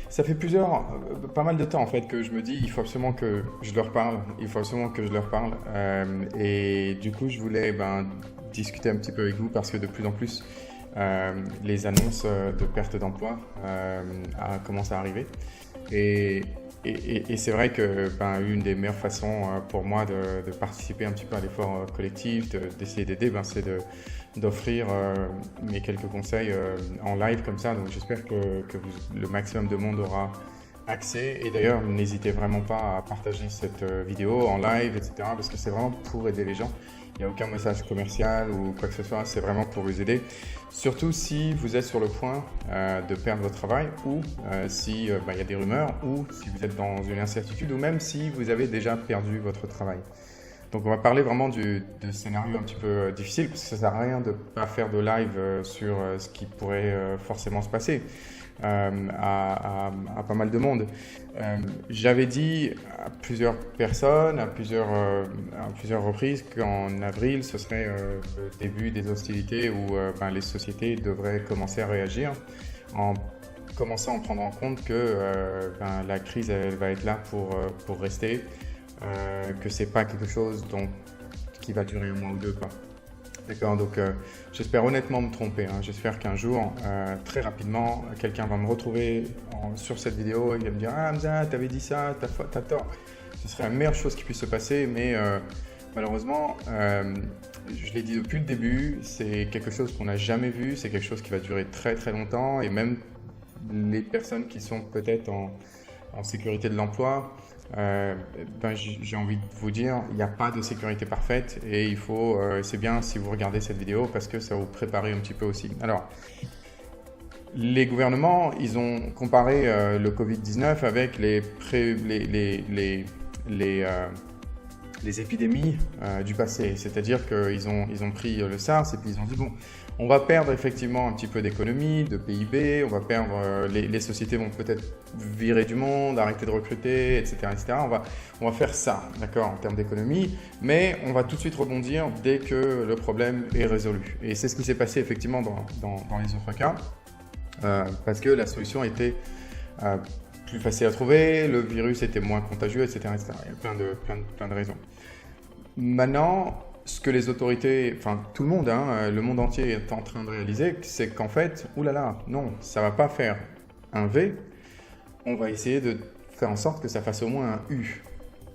Ça fait pas mal de temps en fait que je me dis, il faut absolument que je leur parle, il faut absolument que je leur parle. Et du coup, je voulais discuter un petit peu avec vous parce que de plus en plus, les annonces de perte d'emploi commencent à arriver. Et, et c'est vrai que une des meilleures façons pour moi de participer un petit peu à l'effort collectif, d'essayer d'aider, c'est d'offrir mes quelques conseils en live comme ça. Donc j'espère que le maximum de monde aura accès. Et d'ailleurs, n'hésitez vraiment pas à partager cette vidéo en live, etc. Parce que c'est vraiment pour aider les gens. Il n'y a aucun message commercial ou quoi que ce soit, c'est vraiment pour vous aider. Surtout si vous êtes sur le point de perdre votre travail ou si y a des rumeurs ou si vous êtes dans une incertitude ou même si vous avez déjà perdu votre travail. Donc on va parler vraiment de scénarios un petit peu difficiles parce que ça ne sert à rien de ne pas faire de live sur ce qui pourrait forcément se passer à pas mal de monde. J'avais dit à plusieurs personnes, à plusieurs reprises qu'en avril, ce serait le début des hostilités où les sociétés devraient commencer à réagir en commençant à prendre en compte que la crise elle va être là pour rester. Que c'est pas quelque chose qui va durer un mois ou deux, quoi. D'accord, donc j'espère honnêtement me tromper, hein. J'espère qu'un jour, très rapidement, quelqu'un va me retrouver sur cette vidéo et il va me dire « Ah Hamza, t'avais dit ça, t'as tort ». Ce serait la meilleure chose qui puisse se passer, mais malheureusement, je l'ai dit depuis le début, c'est quelque chose qu'on n'a jamais vu, c'est quelque chose qui va durer très très longtemps et même les personnes qui sont peut-être en sécurité de l'emploi, j'ai envie de vous dire, il n'y a pas de sécurité parfaite et il faut, c'est bien si vous regardez cette vidéo parce que ça va vous préparer un petit peu aussi. Alors, les gouvernements, ils ont comparé le Covid-19 avec les épidémies du passé. C'est-à-dire qu'ils ont pris le SARS et puis ils ont dit, bon, on va perdre effectivement un petit peu d'économie, de PIB, on va perdre, les sociétés vont peut-être virer du monde, arrêter de recruter, etc. etc. On va faire ça, d'accord, en termes d'économie, mais on va tout de suite rebondir dès que le problème est résolu. Et c'est ce qui s'est passé effectivement dans les autres cas, parce que la solution était plus facile à trouver, le virus était moins contagieux, etc. etc. Il y a plein de raisons. Maintenant, ce que les autorités, enfin tout le monde, le monde entier est en train de réaliser, c'est qu'en fait, oulala, non, ça va pas faire un V, on va essayer de faire en sorte que ça fasse au moins un U.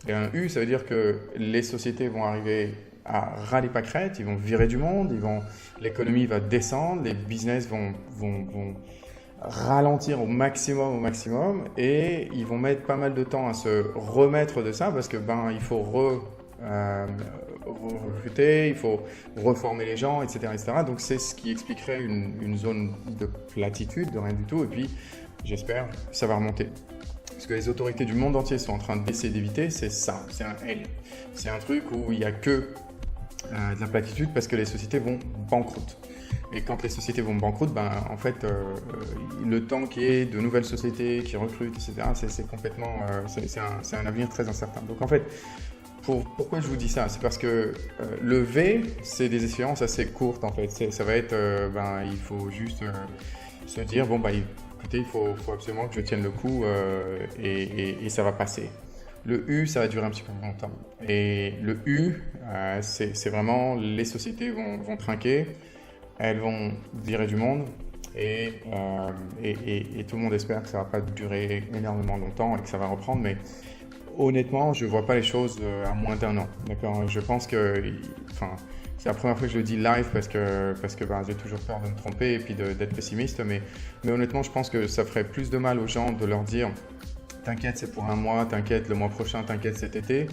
Et un U, ça veut dire que les sociétés vont arriver à ras les pâquerettes, ils vont virer du monde, l'économie va descendre, les business vont ralentir au maximum et ils vont mettre pas mal de temps à se remettre de ça parce que il faut recruter, il faut reformer les gens, etc. etc. Donc c'est ce qui expliquerait une zone de platitude, de rien du tout, et puis j'espère que ça va remonter. Ce que les autorités du monde entier sont en train d'essayer d'éviter, c'est ça, c'est un L. C'est un truc où il n'y a que de la platitude parce que les sociétés vont banqueroute. Et quand les sociétés vont banqueroute, en fait, le temps qu'il y ait de nouvelles sociétés qui recrutent, etc., c'est complètement, c'est un avenir très incertain. Donc en fait, pourquoi je vous dis ça? C'est parce que le V, c'est des échéances assez courtes en fait. Ça va être, il faut juste se dire, écoutez, il faut absolument que je tienne le coup et ça va passer. Le U, ça va durer un petit peu plus longtemps. Et le U, c'est vraiment les sociétés vont trinquer, elles vont virer du monde et tout le monde espère que ça ne va pas durer énormément longtemps et que ça va reprendre. Mais honnêtement, je ne vois pas les choses à moins d'un an. D'accord, je pense que, c'est la première fois que je le dis live parce que j'ai toujours peur de me tromper et puis d'être pessimiste. Mais honnêtement, je pense que ça ferait plus de mal aux gens de leur dire t'inquiète, c'est pour un mois, t'inquiète, le mois prochain, t'inquiète, cet été.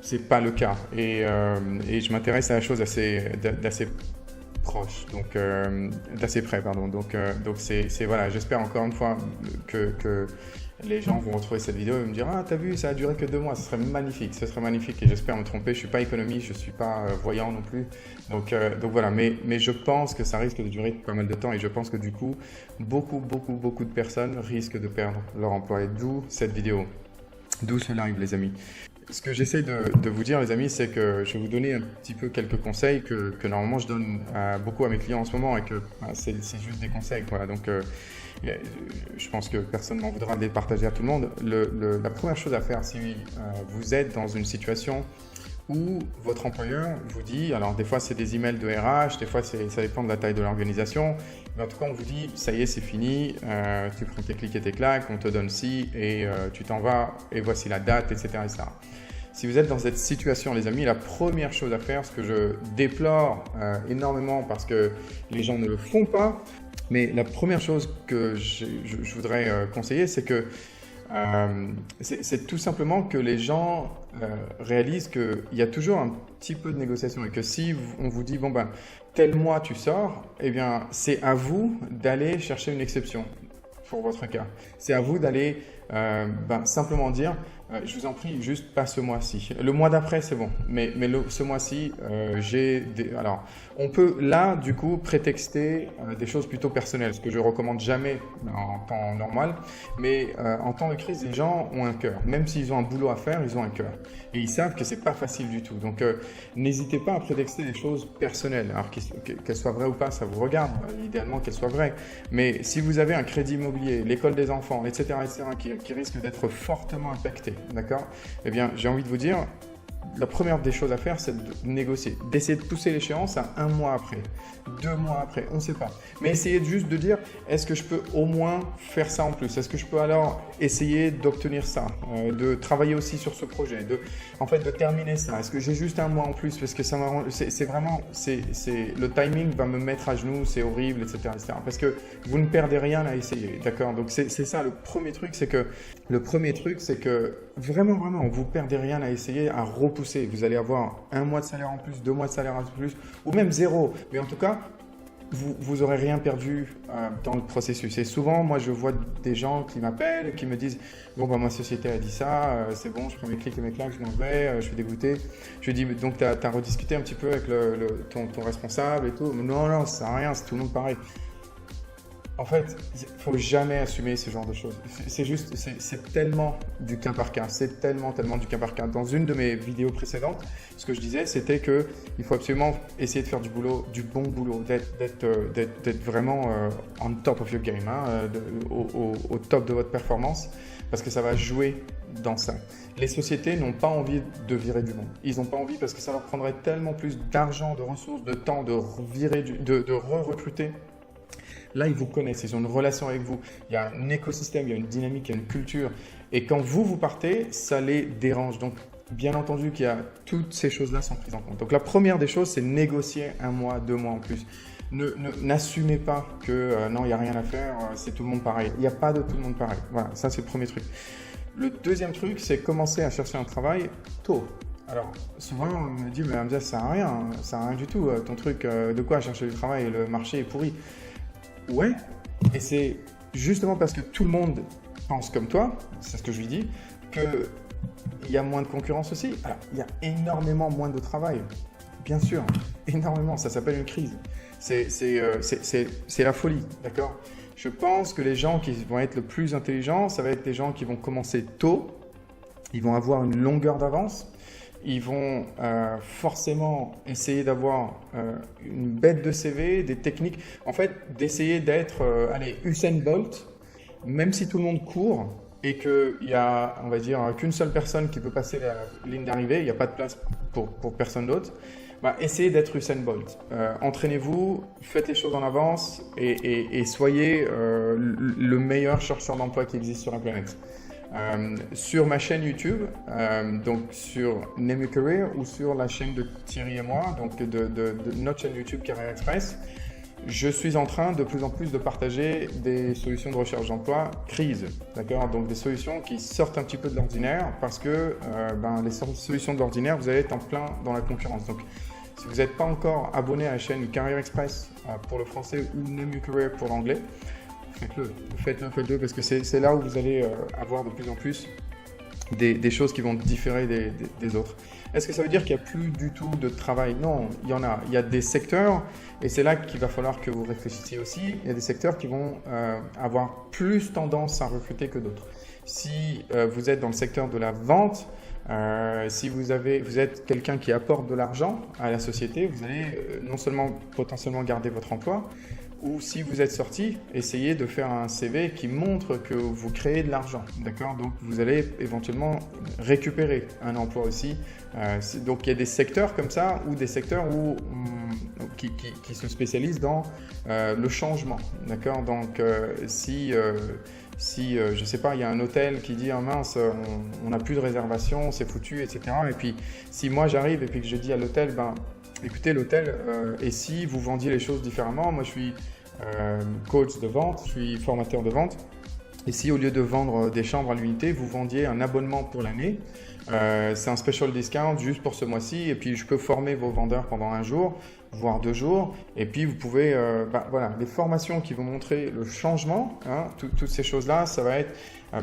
C'est pas le cas. Et je m'intéresse à la chose d'assez proche, donc d'assez près, pardon. Donc voilà, j'espère encore une fois que les gens vont retrouver cette vidéo et me dire ah t'as vu, ça a duré que 2 mois, ce serait magnifique et j'espère me tromper. Je suis pas économiste, je suis pas voyant non plus, donc voilà, mais je pense que ça risque de durer pas mal de temps et je pense que du coup beaucoup de personnes risquent de perdre leur emploi, et d'où cette vidéo, d'où ce live les amis. ce que j'essaie de vous dire, les amis, c'est que je vais vous donner un petit peu quelques conseils que normalement je donne beaucoup à mes clients en ce moment et que c'est juste des conseils. Voilà. Donc, je pense que personne ne m'en voudra de les partager à tout le monde. La première chose à faire, si vous êtes dans une situation où votre employeur vous dit, alors des fois c'est des emails de RH, des fois ça dépend de la taille de l'organisation, mais en tout cas on vous dit, ça y est, c'est fini, tu prends tes clics et tes claques, on te donne ci et tu t'en vas et voici la date, etc., etc. Si vous êtes dans cette situation, les amis, la première chose à faire, ce que je déplore énormément parce que les gens ne le font pas, mais la première chose que je voudrais conseiller, c'est que c'est tout simplement que les gens réalisent qu'il y a toujours un petit peu de négociation et que si on vous dit, bon ben, tel mois tu sors, eh bien, c'est à vous d'aller chercher une exception pour votre cas. C'est à vous d'aller simplement dire, je vous en prie, juste pas ce mois-ci. Le mois d'après, c'est bon, mais ce mois-ci, alors, on peut là, du coup, prétexter des choses plutôt personnelles, ce que je recommande jamais en temps normal, mais en temps de crise, les gens ont un cœur. Même s'ils ont un boulot à faire, ils ont un cœur. Et ils savent que c'est pas facile du tout. Donc, n'hésitez pas à prétexter des choses personnelles. Alors, qu'elles soient vraies ou pas, ça vous regarde. Idéalement, qu'elles soient vraies. Mais si vous avez un crédit immobilier, l'école des enfants, etc., qui risque d'être fortement impacté, d'accord? Eh bien, j'ai envie de vous dire, la première des choses à faire, c'est de négocier, d'essayer de pousser l'échéance à 1 mois après, 2 mois après, on ne sait pas. Mais essayez juste de dire, est-ce que je peux au moins faire ça en plus? Est-ce que je peux alors essayer d'obtenir ça, de travailler aussi sur ce projet, de terminer ça? Est-ce que j'ai juste 1 mois en plus? Parce que ça m'arrange, le timing va me mettre à genoux, c'est horrible, etc., etc. Parce que vous ne perdez rien à essayer, d'accord? Donc c'est ça, le premier truc, c'est que vraiment, vous ne perdez rien à essayer, à repousser. Vous allez avoir 1 mois de salaire en plus, 2 mois de salaire en plus, ou même 0. Mais en tout cas, vous n'aurez rien perdu dans le processus. Et souvent, moi, je vois des gens qui m'appellent, qui me disent « Bon, ma société a dit ça, c'est bon, je prends mes clics et mes claques, je m'en vais, je suis dégoûté. » Je lui dis « Donc, tu as rediscuté un petit peu avec ton responsable et tout ?» Non, ça sert à rien, c'est tout le monde pareil. En fait, il ne faut jamais assumer ce genre de choses. C'est tellement du cas par cas. C'est tellement du cas par cas. Dans une de mes vidéos précédentes, ce que je disais, c'était qu'il faut absolument essayer de faire du bon boulot, d'être vraiment on top of your game, au top de votre performance, parce que ça va jouer dans ça. Les sociétés n'ont pas envie de virer du monde. Ils n'ont pas envie parce que ça leur prendrait tellement plus d'argent, de ressources, de temps de re-recruter. Là, ils vous connaissent, ils ont une relation avec vous. Il y a un écosystème, il y a une dynamique, il y a une culture. Et quand vous partez, ça les dérange. Donc, bien entendu qu'il y a toutes ces choses-là sont prises en compte. Donc, la première des choses, c'est négocier 1 mois, 2 mois en plus. N'assumez pas que non, il n'y a rien à faire, c'est tout le monde pareil. Il n'y a pas de tout le monde pareil. Voilà, ça, c'est le premier truc. Le deuxième truc, c'est commencer à chercher un travail tôt. Alors, souvent, on me dit, mais Hamza, ça sert à rien du tout. Ton truc, de quoi chercher du travail? Le marché est pourri. Ouais, et c'est justement parce que tout le monde pense comme toi, c'est ce que je lui dis, qu'il y a moins de concurrence aussi. Alors, il y a énormément moins de travail, bien sûr, énormément, ça s'appelle une crise. C'est la folie, d'accord? Je pense que les gens qui vont être le plus intelligents, ça va être les gens qui vont commencer tôt, ils vont avoir une longueur d'avance, ils vont forcément essayer d'avoir une bête de CV, des techniques, en fait, d'essayer d'être, Usain Bolt, même si tout le monde court et qu'il y a, on va dire, qu'une seule personne qui peut passer la ligne d'arrivée, il n'y a pas de place pour personne d'autre, essayez d'être Usain Bolt. Entraînez-vous, faites les choses en avance et soyez le meilleur chercheur d'emploi qui existe sur la planète. Sur ma chaîne YouTube, donc sur Name Your Career ou sur la chaîne de Thierry et moi, donc de notre chaîne YouTube Career Express, je suis en train de plus en plus de partager des solutions de recherche d'emploi crise, d'accord? Donc des solutions qui sortent un petit peu de l'ordinaire parce que les solutions de l'ordinaire, vous allez être en plein dans la concurrence. Donc si vous n'êtes pas encore abonné à la chaîne Career Express pour le français ou Name Your Career pour l'anglais, faites-le parce que c'est là où vous allez avoir de plus en plus des choses qui vont différer des autres. Est-ce que ça veut dire qu'il n'y a plus du tout de travail? Non, il y en a. Il y a des secteurs, et c'est là qu'il va falloir que vous réfléchissiez aussi, il y a des secteurs qui vont avoir plus tendance à recruter que d'autres. Si vous êtes dans le secteur de la vente, Si vous êtes quelqu'un qui apporte de l'argent à la société, vous allez non seulement potentiellement garder votre emploi, ou si vous êtes sorti, essayez de faire un CV qui montre que vous créez de l'argent, d'accord? Donc vous allez éventuellement récupérer un emploi aussi. Donc il y a des secteurs comme ça, ou des secteurs qui se spécialisent dans le changement, d'accord? Donc si je sais pas, il y a un hôtel qui dit « Ah mince, on n'a plus de réservation, c'est foutu, etc. » Et puis si moi j'arrive et puis que je dis à l'hôtel « Ben écoutez l'hôtel, et si vous vendiez les choses différemment, moi je suis coach de vente, je suis formateur de vente, et si au lieu de vendre des chambres à l'unité, vous vendiez un abonnement pour l'année, c'est un special discount juste pour ce mois-ci, et puis je peux former vos vendeurs pendant 1 jour, voire 2 jours, et puis vous pouvez, voilà, les formations qui vont montrer le changement, hein, toutes ces choses-là, ça va être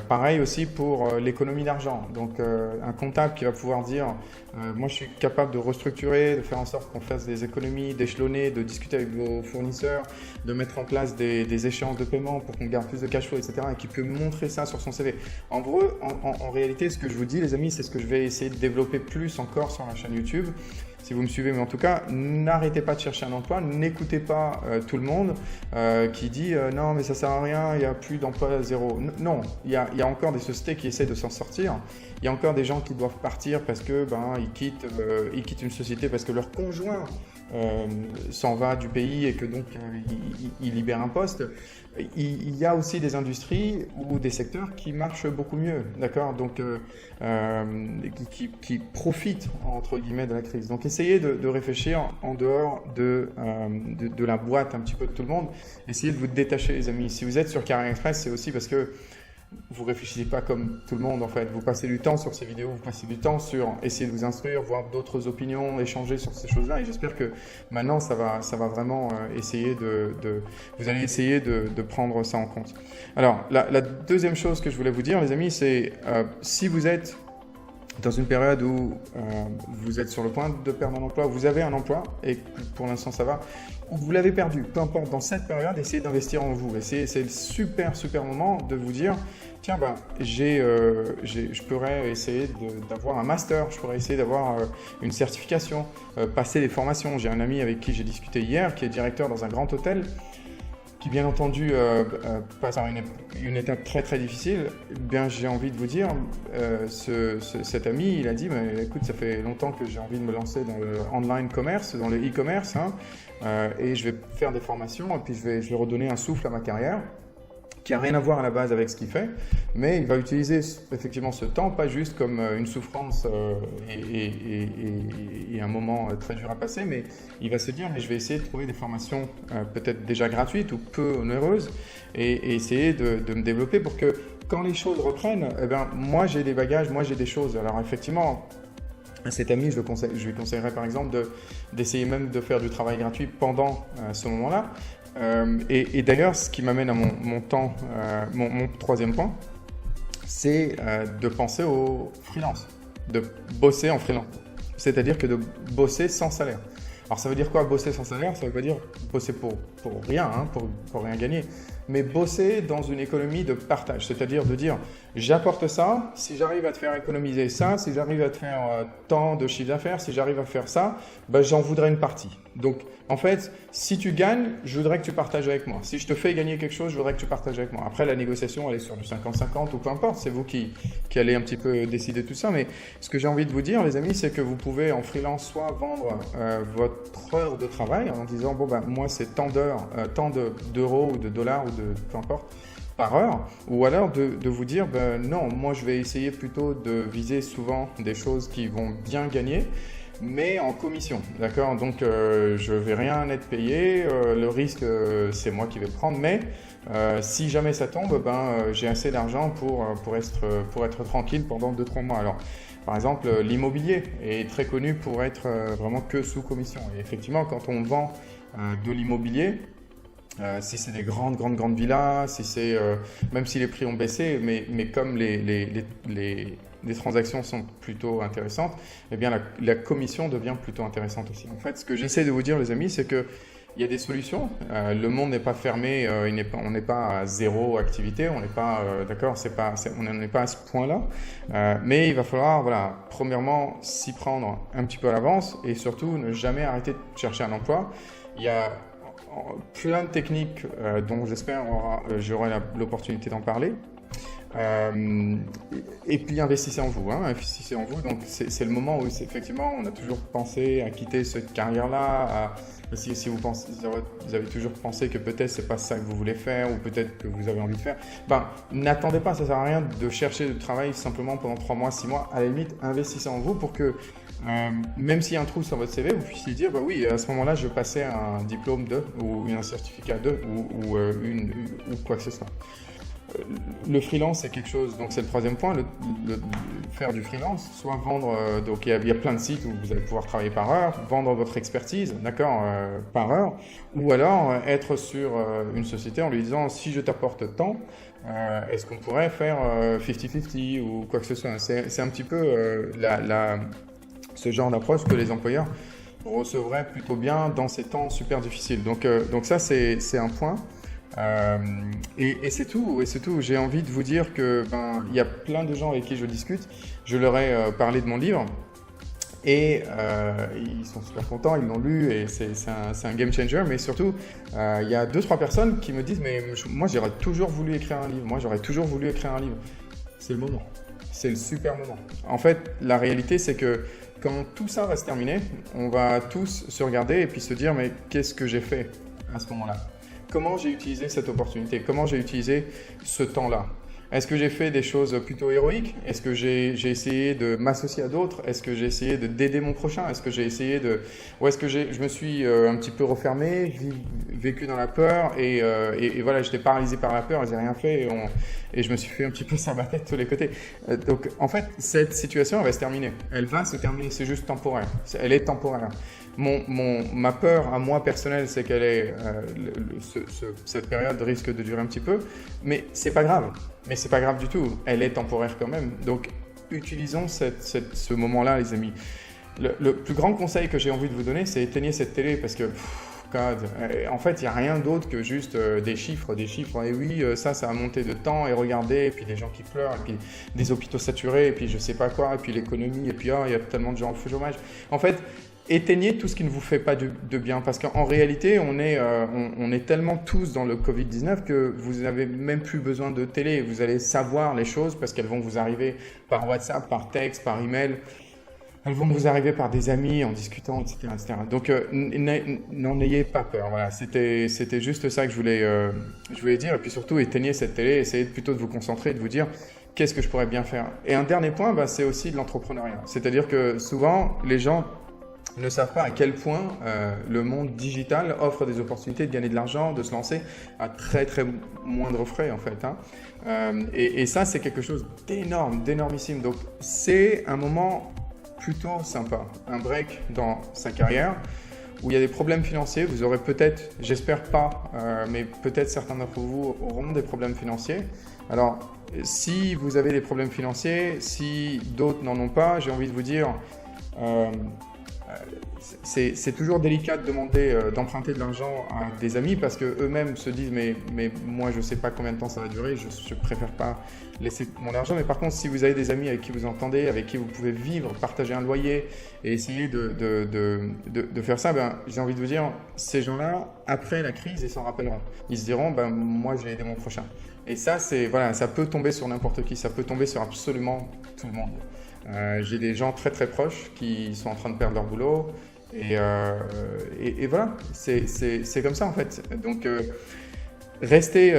pareil aussi pour l'économie d'argent. Donc un comptable qui va pouvoir dire moi je suis capable de restructurer, de faire en sorte qu'on fasse des économies, d'échelonner, de discuter avec vos fournisseurs, de mettre en place des échéances de paiement pour qu'on garde plus de cash flow, etc. et qui peut montrer ça sur son CV. En gros, en réalité, ce que je vous dis les amis, c'est ce que je vais essayer de développer plus encore sur la chaîne YouTube. Si vous me suivez, mais en tout cas, n'arrêtez pas de chercher un emploi, n'écoutez pas tout le monde qui dit non mais ça sert à rien, il n'y a plus d'emploi, zéro. Non, il y a encore des sociétés qui essaient de s'en sortir. Il y a encore des gens qui doivent partir parce que ils quittent une société parce que leur conjoint s'en va du pays et que donc il libère un poste. Il y a aussi des industries ou des secteurs qui marchent beaucoup mieux, d'accord, donc qui profitent entre guillemets de la crise. Donc essayez de réfléchir en dehors de la boîte un petit peu de tout le monde. Essayez de vous détacher les amis. Si vous êtes sur Career Express, c'est aussi parce que vous réfléchissez pas comme tout le monde en fait. Vous passez du temps sur ces vidéos, vous passez du temps sur essayer de vous instruire, voir d'autres opinions, échanger sur ces choses-là. Et j'espère que maintenant ça va vraiment essayer vous allez essayer de prendre ça en compte. Alors la deuxième chose que je voulais vous dire les amis, c'est si vous êtes dans une période où vous êtes sur le point de perdre un emploi, vous avez un emploi et pour l'instant ça va, ou vous l'avez perdu, peu importe, dans cette période, essayez d'investir en vous. Et c'est le super moment de vous dire, tiens, je pourrais essayer d'avoir un master, je pourrais essayer d'avoir une certification, passer des formations. J'ai un ami avec qui j'ai discuté hier, qui est directeur dans un grand hôtel, qui bien entendu passe par une étape très difficile. Bien, j'ai envie de vous dire, cet ami, il a dit, mais écoute, ça fait longtemps que j'ai envie de me lancer dans le online commerce, dans le e-commerce, hein, et je vais faire des formations, et puis je vais redonner un souffle à ma carrière, qui n'a rien à voir à la base avec ce qu'il fait, mais il va utiliser effectivement ce temps, pas juste comme une souffrance et un moment très dur à passer, mais il va se dire, mais je vais essayer de trouver des formations peut-être déjà gratuites ou peu onéreuses, et essayer de me développer pour que quand les choses reprennent, moi j'ai des bagages, moi j'ai des choses. Alors effectivement, à cet ami, je lui conseillerais par exemple d'essayer même de faire du travail gratuit pendant ce moment-là. Et d'ailleurs, ce qui m'amène à mon troisième point, c'est de penser au freelance, de bosser en freelance. C'est-à-dire que de bosser sans salaire. Alors ça veut dire quoi bosser sans salaire? Ça veut pas dire bosser pour rien, hein, pour rien gagner, mais bosser dans une économie de partage, c'est-à-dire de dire j'apporte ça, si j'arrive à te faire économiser ça, si j'arrive à te faire tant de chiffre d'affaires, si j'arrive à faire ça, j'en voudrais une partie. Donc en fait, si tu gagnes, je voudrais que tu partages avec moi. Si je te fais gagner quelque chose, je voudrais que tu partages avec moi. Après, la négociation, elle est sur du 50-50 ou peu importe, c'est vous qui allez un petit peu décider tout ça. Mais ce que j'ai envie de vous dire, les amis, c'est que vous pouvez en freelance soit vendre votre heure de travail en disant moi c'est tant d'heures, tant d'euros ou de dollars ou de peu importe par heure, ou alors de vous dire non, moi je vais essayer plutôt de viser souvent des choses qui vont bien gagner, mais en commission, d'accord? Donc je vais rien être payé, le risque c'est moi qui vais le prendre, mais si jamais ça tombe, j'ai assez d'argent pour être tranquille pendant 2-3 mois. Alors par exemple, l'immobilier est très connu pour être vraiment que sous commission. Et effectivement, quand on vend de l'immobilier, si c'est des grandes villas, si c'est même si les prix ont baissé, mais comme les transactions sont plutôt intéressantes, eh bien la commission devient plutôt intéressante aussi. En fait, ce que j'essaie de vous dire, les amis, c'est que il y a des solutions. Le monde n'est pas fermé, on n'est pas à zéro activité, on n'est pas, d'accord, on n'en est pas à ce point-là. Mais il va falloir, voilà, premièrement, s'y prendre un petit peu à l'avance et surtout ne jamais arrêter de chercher un emploi. Il y a plein de techniques dont j'espère j'aurai l'opportunité d'en parler. Et puis investissez en vous, investissez en vous. Donc c'est le moment où effectivement on a toujours pensé à quitter cette carrière-là. Si vous avez toujours pensé que peut-être c'est pas ça que vous voulez faire ou peut-être que vous avez envie de faire, n'attendez pas, ça sert à rien de chercher du travail simplement pendant 3 mois, 6 mois. À la limite, investissez en vous pour que même s'il y a un trou sur votre CV, vous puissiez dire oui, à ce moment-là, je passais un diplôme de ou un certificat de ou quoi que ce soit. Le freelance, c'est quelque chose, donc c'est le 3e point, faire du freelance, soit vendre, donc il y a plein de sites où vous allez pouvoir travailler par heure, vendre votre expertise, d'accord, par heure, ou alors être sur une société en lui disant si je t'apporte tant, est-ce qu'on pourrait faire 50-50 ou quoi que ce soit. C'est un petit peu ce genre d'approche que les employeurs recevraient plutôt bien dans ces temps super difficiles. Donc ça, c'est un point. Et c'est tout, J'ai envie de vous dire que il y a plein de gens avec qui je discute. Je leur ai parlé de mon livre et ils sont super contents, ils l'ont lu et c'est un game changer. Mais surtout, il y a 2-3 personnes qui me disent mais moi j'aurais toujours voulu écrire un livre. C'est le moment, c'est le super moment. En fait, la réalité c'est que quand tout ça va se terminer, on va tous se regarder et puis se dire mais qu'est-ce que j'ai fait à ce moment-là? Comment j'ai utilisé cette opportunité? Comment j'ai utilisé ce temps-là? Est-ce que j'ai fait des choses plutôt héroïques? Est-ce que j'ai essayé de m'associer à d'autres? Est-ce que j'ai essayé d'aider mon prochain? Est-ce que j'ai essayé ou est-ce que je me suis un petit peu refermé, vécu dans la peur et voilà, j'étais paralysé par la peur et j'ai rien fait et je me suis fait un petit peu sur ma tête de tous les côtés. Donc en fait, cette situation, elle va se terminer. Elle va se terminer, c'est juste temporaire. Elle est temporaire. Ma peur à moi personnelle, c'est qu'elle est cette période risque de durer un petit peu, mais c'est pas grave. Mais c'est pas grave du tout. Elle est temporaire quand même. Donc utilisons ce moment-là, les amis. Le plus grand conseil que j'ai envie de vous donner, c'est éteignez cette télé parce que en fait, il n'y a rien d'autre que juste des chiffres. Et oui, ça a monté de temps. Et regardez, et puis des gens qui pleurent, et puis des hôpitaux saturés, et puis je sais pas quoi, et puis l'économie, et puis il y a tellement de gens au chômage. En fait, éteignez tout ce qui ne vous fait pas de bien parce qu'en réalité, on est tellement tous dans le Covid-19 que vous n'avez même plus besoin de télé. Vous allez savoir les choses parce qu'elles vont vous arriver par WhatsApp, par texte, par email. Elles vont vous arriver par des amis en discutant, etc. Donc, n'en ayez pas peur. Voilà, c'était juste ça que je voulais dire. Et puis surtout, éteignez cette télé. Essayez plutôt de vous concentrer et de vous dire qu'est-ce que je pourrais bien faire. Et un dernier point, c'est aussi de l'entrepreneuriat. C'est-à-dire que souvent, les gens ne savent pas à quel point le monde digital offre des opportunités de gagner de l'argent, de se lancer à très très moindre frais en fait. Et ça, c'est quelque chose d'énormissime. Donc, c'est un moment plutôt sympa, un break dans sa carrière où il y a des problèmes financiers. Vous aurez peut-être, j'espère pas, mais peut-être certains d'entre vous auront des problèmes financiers. Alors, si vous avez des problèmes financiers, si d'autres n'en ont pas, j'ai envie de vous dire, c'est toujours délicat de demander d'emprunter de l'argent à des amis parce qu'eux-mêmes se disent mais moi je ne sais pas combien de temps ça va durer, je préfère pas laisser mon argent. Mais par contre, si vous avez des amis avec qui vous entendez, avec qui vous pouvez vivre, partager un loyer et essayer de faire ça, j'ai envie de vous dire, ces gens-là, après la crise, ils s'en rappelleront. Ils se diront moi j'ai aidé mon prochain. Et ça, ça peut tomber sur n'importe qui, ça peut tomber sur absolument tout le monde. J'ai des gens très très proches qui sont en train de perdre leur boulot et voilà, c'est comme ça en fait. Donc restez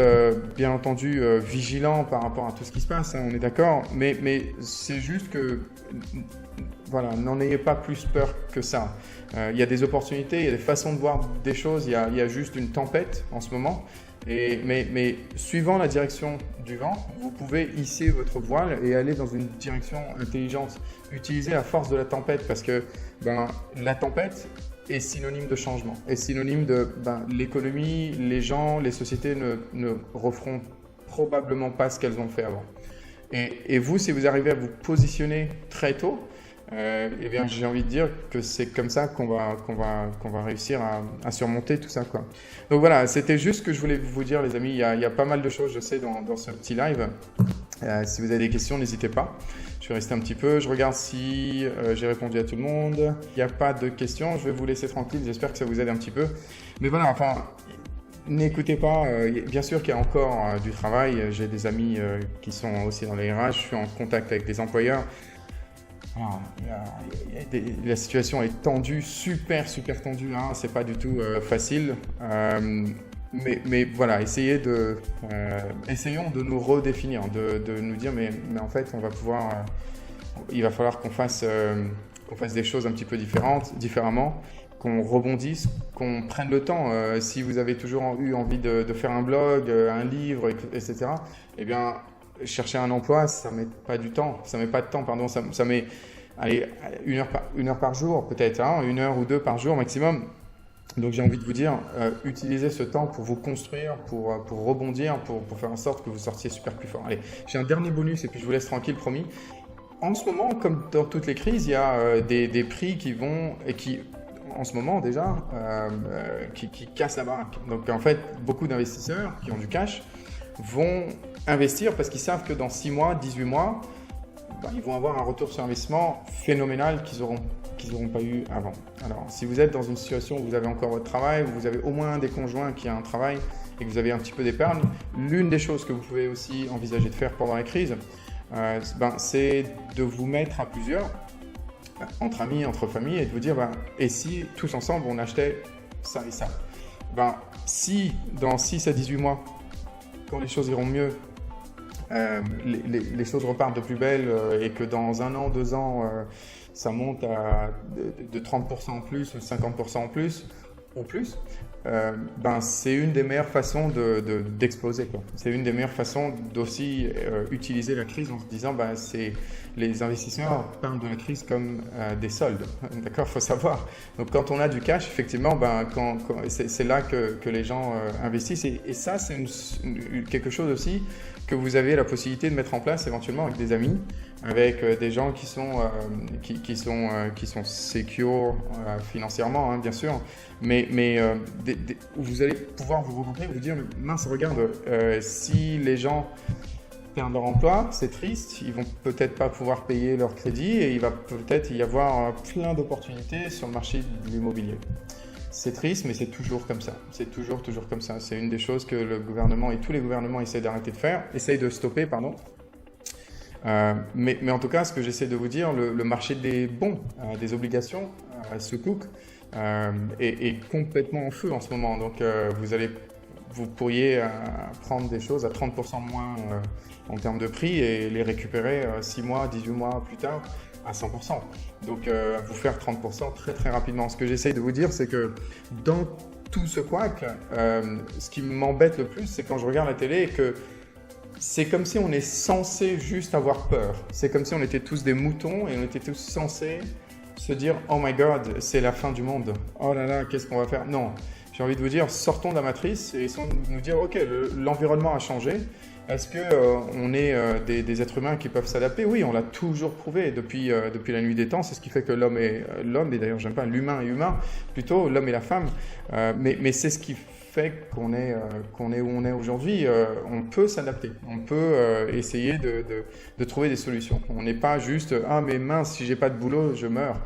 bien entendu vigilants par rapport à tout ce qui se passe, on est d'accord, mais c'est juste que voilà, n'en ayez pas plus peur que ça. Il y a des opportunités, il y a des façons de voir des choses, il y a juste une tempête en ce moment. Mais suivant la direction du vent, vous pouvez hisser votre voile et aller dans une direction intelligente. Utilisez la force de la tempête parce que la tempête est synonyme de changement, est synonyme de l'économie, les gens, les sociétés ne referont probablement pas ce qu'elles ont fait avant. Et vous, si vous arrivez à vous positionner très tôt, eh bien, j'ai envie de dire que c'est comme ça qu'on va réussir à surmonter tout ça, quoi. Donc voilà, c'était juste ce que je voulais vous dire, les amis. Il y a pas mal de choses, je sais, dans ce petit live. Si vous avez des questions, n'hésitez pas. Je vais rester un petit peu. Je regarde si j'ai répondu à tout le monde. Il n'y a pas de questions. Je vais vous laisser tranquille. J'espère que ça vous aide un petit peu. Mais voilà, enfin, n'écoutez pas. Bien sûr qu'il y a encore du travail. J'ai des amis qui sont aussi dans les RH. Je suis en contact avec des employeurs. Alors, la situation est tendue, super tendue. Hein. C'est pas du tout facile. Mais voilà, essayons de nous redéfinir, de nous dire, mais en fait, il va falloir qu'on fasse des choses un petit peu différemment, qu'on rebondisse, qu'on prenne le temps. Si vous avez toujours eu envie de faire un blog, un livre, etc., eh bien, chercher un emploi, ça met pas de temps, pardon, ça met, allez, une heure par jour, peut-être, hein, 1 heure ou 2 par jour maximum. Donc j'ai envie de vous dire, utilisez ce temps pour vous construire, pour rebondir, pour faire en sorte que vous sortiez super plus fort. Allez, j'ai un dernier bonus et puis je vous laisse tranquille, promis. En ce moment, comme dans toutes les crises, il y a des prix qui vont et qui, en ce moment déjà, qui cassent la baraque. Donc en fait, beaucoup d'investisseurs qui ont du cash vont investir parce qu'ils savent que dans 6 mois, 18 mois, ils vont avoir un retour sur investissement phénoménal qu'ils n'auront pas eu avant. Alors, si vous êtes dans une situation où vous avez encore votre travail, où vous avez au moins un des conjoints qui a un travail et que vous avez un petit peu d'épargne, l'une des choses que vous pouvez aussi envisager de faire pendant la crise, c'est de vous mettre à plusieurs, entre amis, entre familles, et de vous dire, et si tous ensemble on achetait ça et ça, si dans 6 à 18 mois, quand les choses iront mieux, les choses repartent de plus belle et que dans 1 an, 2 ans, ça monte de 30% en plus, 50% en plus, ou plus, c'est une des meilleures façons d'exploser, quoi. C'est une des meilleures façons d'aussi utiliser la crise en se disant, les investisseurs parlent de la crise comme des soldes, d'accord, il faut savoir. Donc quand on a du cash, effectivement, c'est là que les gens investissent et ça, c'est quelque chose aussi que vous avez la possibilité de mettre en place éventuellement avec des amis, avec des gens qui sont secure financièrement, hein, bien sûr, mais où vous allez pouvoir vous rencontrer et vous dire, mince, regarde, si les gens perdent leur emploi, c'est triste, ils vont peut-être pas pouvoir payer leur crédit et il va peut-être y avoir plein d'opportunités sur le marché de l'immobilier. C'est triste, mais c'est toujours comme ça. C'est toujours comme ça. C'est une des choses que le gouvernement et tous les gouvernements essayent de stopper, pardon. Mais en tout cas, ce que j'essaie de vous dire, le marché des bons, des obligations, sukuk, est complètement en feu en ce moment. Donc, vous pourriez prendre des choses à 30% moins en termes de prix et les récupérer 6 mois, 18 mois plus tard à 100%. Donc, vous faire 30% très rapidement. Ce que j'essaye de vous dire, c'est que dans tout ce couac, ce qui m'embête le plus, c'est quand je regarde la télé et que c'est comme si on est censé juste avoir peur. C'est comme si on était tous des moutons et on était tous censés se dire « Oh my God, c'est la fin du monde. Oh là là, qu'est-ce qu'on va faire ?» Non, j'ai envie de vous dire, sortons de la matrice et essayons de nous dire « Ok, l'environnement a changé. Est-ce qu'on est des êtres humains qui peuvent s'adapter ? Oui, on l'a toujours prouvé depuis la nuit des temps. C'est ce qui fait que l'homme, et d'ailleurs j'aime pas l'humain et humain, plutôt l'homme et la femme. Mais c'est ce qui fait qu'on est où on est aujourd'hui. On peut s'adapter, on peut essayer de trouver des solutions. On n'est pas juste « Ah mais mince, si j'ai pas de boulot, je meurs ».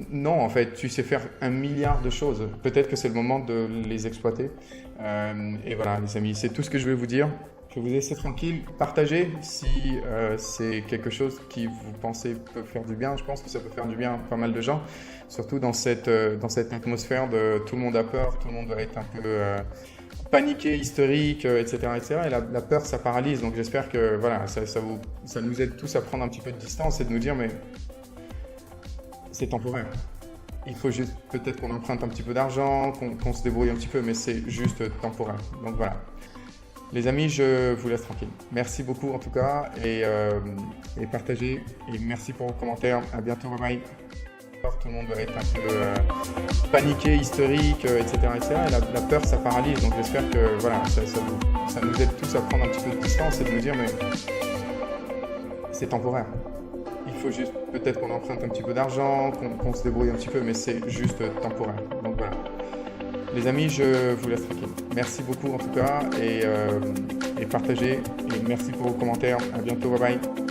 Non, en fait, tu sais faire 1 milliard de choses. Peut-être que c'est le moment de les exploiter. Et voilà, les amis, c'est tout ce que je vais vous dire. Je vais vous laisser tranquille. Partagez si c'est quelque chose qui vous pensez peut faire du bien. Je pense que ça peut faire du bien à pas mal de gens, surtout dans cette atmosphère de tout le monde a peur, tout le monde va être un peu paniqué, hystérique, etc. Et la peur, ça paralyse. Donc j'espère que voilà, ça nous aide tous à prendre un petit peu de distance et de nous dire mais c'est temporaire. Il faut juste peut-être qu'on emprunte un petit peu d'argent, qu'on se débrouille un petit peu, mais c'est juste temporaire. Donc voilà. Les amis, je vous laisse tranquille. Merci beaucoup en tout cas et partagez et merci pour vos commentaires. À bientôt, bye bye. Tout le monde va être un peu paniqué, hystérique, etc. Et la peur, ça paralyse. Donc j'espère que voilà, ça nous aide tous à prendre un petit peu de distance et de nous dire mais c'est temporaire. Il faut juste peut-être qu'on emprunte un petit peu d'argent, qu'on se débrouille un petit peu, mais c'est juste temporaire. Donc voilà. Les amis, je vous laisse tranquille. Merci beaucoup en tout cas et partagez. Et merci pour vos commentaires. À bientôt. Bye bye.